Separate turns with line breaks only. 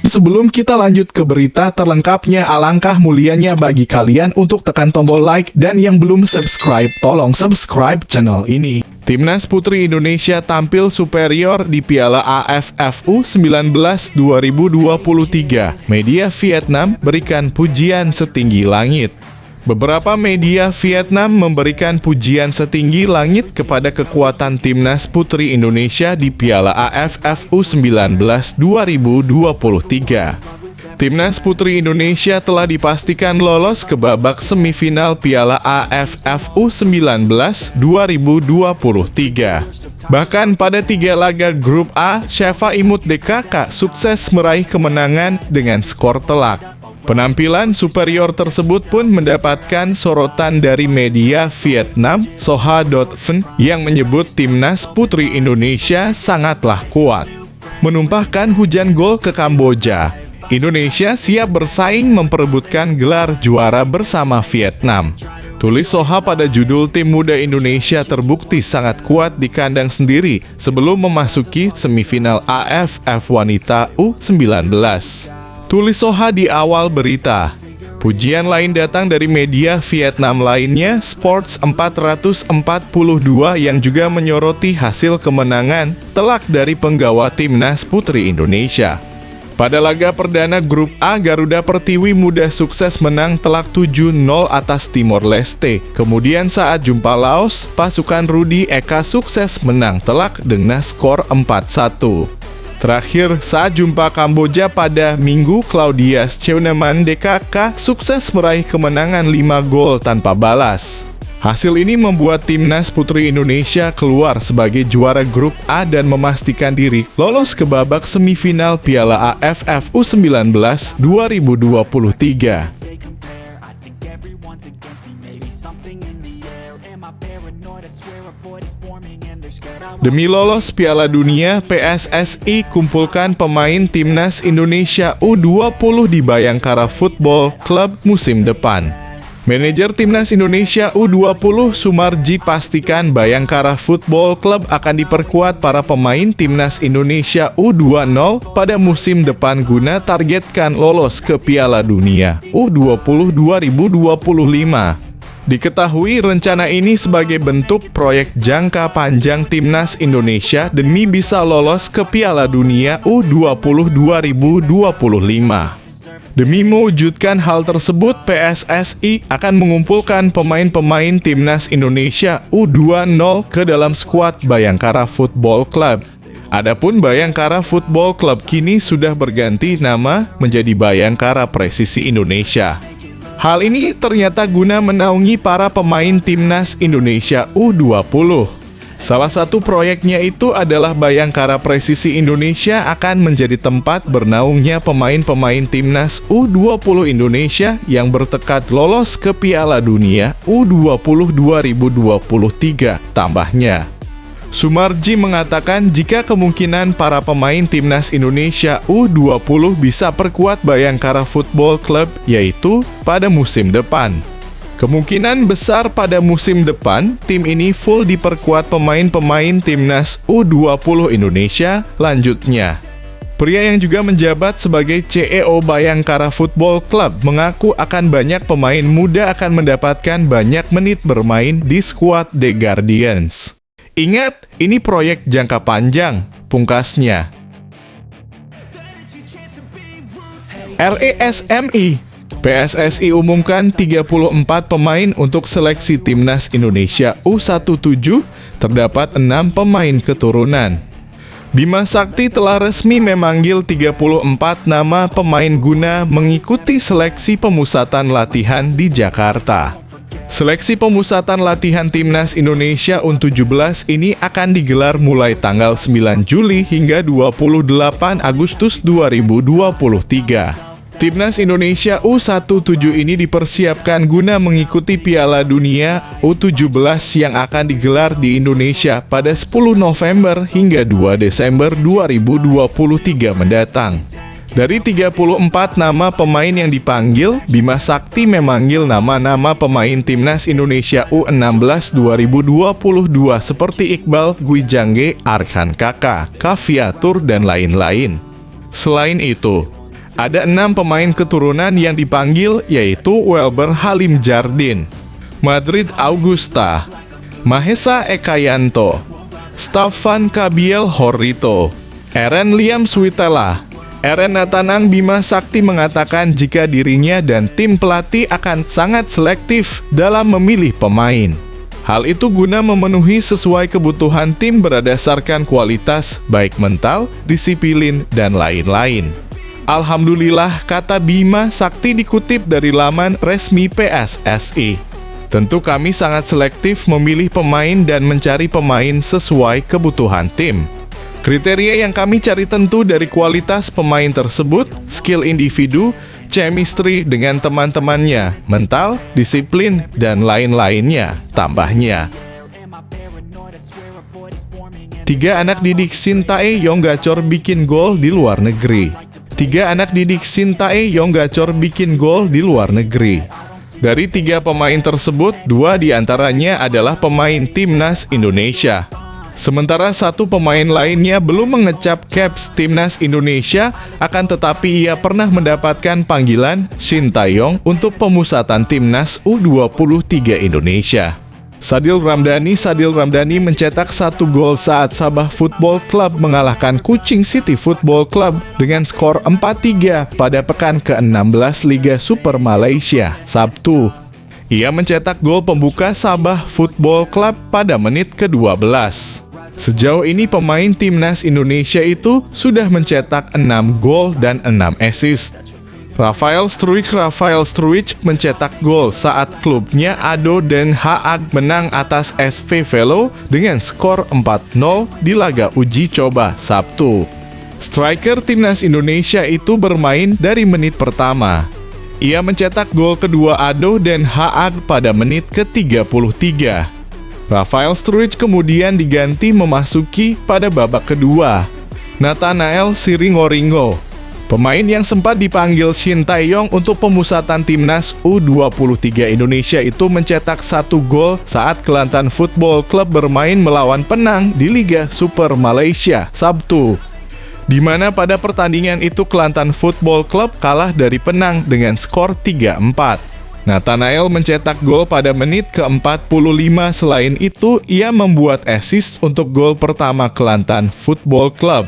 Sebelum kita lanjut ke berita terlengkapnya, alangkah mulianya bagi kalian untuk tekan tombol like, dan yang belum subscribe, tolong subscribe channel ini. Timnas Putri Indonesia tampil superior di Piala AFF U19 2023. Media Vietnam berikan pujian setinggi langit. Beberapa media Vietnam memberikan pujian setinggi langit kepada kekuatan Timnas Putri Indonesia di Piala AFF U19 2023. Timnas Putri Indonesia telah dipastikan lolos ke babak semifinal Piala AFF U19 2023. Bahkan pada 3 laga grup A, Syafa Imut DKK sukses meraih kemenangan dengan skor telak. Penampilan superior tersebut pun mendapatkan sorotan dari media Vietnam, Soha.vn, yang menyebut Timnas Putri Indonesia sangatlah kuat. Menumpahkan hujan gol ke Kamboja, Indonesia siap bersaing memperebutkan gelar juara bersama Vietnam. Tulis Soha pada judul tim muda Indonesia terbukti sangat kuat di kandang sendiri sebelum memasuki semifinal AFF Wanita U19. Tulis Soha di awal berita. Pujian lain datang dari media Vietnam lainnya, Sports 442, yang juga menyoroti hasil kemenangan telak dari penggawa Timnas Putri Indonesia. Pada laga perdana grup A, Garuda Pertiwi muda sukses menang telak 7-0 atas Timor Leste. Kemudian saat jumpa Laos, pasukan Rudi Eka sukses menang telak dengan skor 4-1. Terakhir, saat jumpa Kamboja pada Minggu, Claudia Scheunemann DKK sukses meraih kemenangan 5 gol tanpa balas. Hasil ini membuat Timnas Putri Indonesia keluar sebagai juara grup A dan memastikan diri lolos ke babak semifinal Piala AFF U19 2023. Demi lolos Piala Dunia, PSSI kumpulkan pemain Timnas Indonesia U20 di Bayangkara Football Club musim depan. Manajer Timnas Indonesia U20 Sumarji pastikan Bayangkara Football Club akan diperkuat para pemain Timnas Indonesia U20 pada musim depan guna targetkan lolos ke Piala Dunia U20 2025. Diketahui rencana ini sebagai bentuk proyek jangka panjang Timnas Indonesia demi bisa lolos ke Piala Dunia U20 2025. Demi mewujudkan hal tersebut, PSSI akan mengumpulkan pemain-pemain Timnas Indonesia U20 ke dalam skuad Bayangkara Football Club. Adapun Bayangkara Football Club kini sudah berganti nama menjadi Bayangkara Presisi Indonesia. Hal ini ternyata guna menaungi para pemain Timnas Indonesia U20. Salah satu proyeknya itu adalah Bayangkara Presisi Indonesia akan menjadi tempat bernaungnya pemain-pemain Timnas U20 Indonesia yang bertekad lolos ke Piala Dunia U20 2023, tambahnya. Sumarji mengatakan jika kemungkinan para pemain Timnas Indonesia U20 bisa perkuat Bayangkara Football Club yaitu pada musim depan. Kemungkinan besar pada musim depan, tim ini full diperkuat pemain-pemain Timnas U20 Indonesia, lanjutnya. Pria yang juga menjabat sebagai CEO Bayangkara Football Club mengaku akan banyak pemain muda akan mendapatkan banyak menit bermain di skuad The Guardians. Ingat, ini proyek jangka panjang, pungkasnya. RESMI, PSSI umumkan 34 pemain untuk seleksi Timnas Indonesia U17, terdapat 6 pemain keturunan. Bima Sakti telah resmi memanggil 34 nama pemain guna mengikuti seleksi pemusatan latihan di Jakarta. Seleksi pemusatan latihan Timnas Indonesia U17 ini akan digelar mulai tanggal 9 Juli hingga 28 Agustus 2023. Timnas Indonesia U17 ini dipersiapkan guna mengikuti Piala Dunia U17 yang akan digelar di Indonesia pada 10 November hingga 2 Desember 2023 mendatang. Dari 34 nama pemain yang dipanggil, Bima Sakti memanggil nama-nama pemain Timnas Indonesia U16 2022 seperti Iqbal Gwijangge, Arkan Kaka, Kaviatur, dan lain-lain. Selain itu, Ada 6 pemain keturunan yang dipanggil, yaitu Welber Halim Jardine, Madrid Augusta, Mahesa Ekayanto, Staffan Kabiel Horrito, Eren Liam Switela. Eren Natanang Bima Sakti mengatakan jika dirinya dan tim pelatih akan sangat selektif dalam memilih pemain. Hal itu guna memenuhi sesuai kebutuhan tim berdasarkan kualitas, baik mental, disiplin, dan lain-lain. Alhamdulillah, kata Bima Sakti dikutip dari laman resmi PSSI. Tentu kami sangat selektif memilih pemain dan mencari pemain sesuai kebutuhan tim. Kriteria yang kami cari tentu dari kualitas pemain tersebut, skill individu, chemistry dengan teman-temannya, mental, disiplin, dan lain-lainnya, tambahnya. 3 anak didik Shintae Yong Gacor bikin gol di luar negeri. 3 anak didik Shintae Yong Gacor bikin gol di luar negeri. Dari 3 pemain tersebut, 2 diantaranya adalah pemain timnas Indonesia. Sementara 1 pemain lainnya belum mengecap caps timnas Indonesia, akan tetapi ia pernah mendapatkan panggilan Sintayong untuk pemusatan timnas U23 Indonesia. Sadil Ramdhani mencetak 1 gol saat Sabah Football Club mengalahkan Kuching City Football Club dengan skor 4-3 pada pekan ke-16 Liga Super Malaysia, Sabtu. Ia mencetak gol pembuka Sabah Football Club pada menit ke-12. Sejauh ini pemain timnas Indonesia itu sudah mencetak 6 gol dan 6 assist. Rafael Struijk mencetak gol saat klubnya ADO Den Haag menang atas SV Venlo dengan skor 4-0 di laga uji coba Sabtu. Striker timnas Indonesia itu bermain dari menit pertama. Ia mencetak gol kedua ADO Den Haag pada menit ke-33. Rafael Struijk kemudian diganti memasuki pada babak kedua. Nathanael Siringoringo, pemain yang sempat dipanggil Sintayong untuk pemusatan timnas U23 Indonesia itu mencetak 1 gol saat Kelantan Football Club bermain melawan Penang di Liga Super Malaysia, Sabtu. Di mana pada pertandingan itu Kelantan Football Club kalah dari Penang dengan skor 3-4. Nathanael mencetak gol pada menit ke-45. Selain itu, ia membuat assist untuk gol pertama Kelantan Football Club.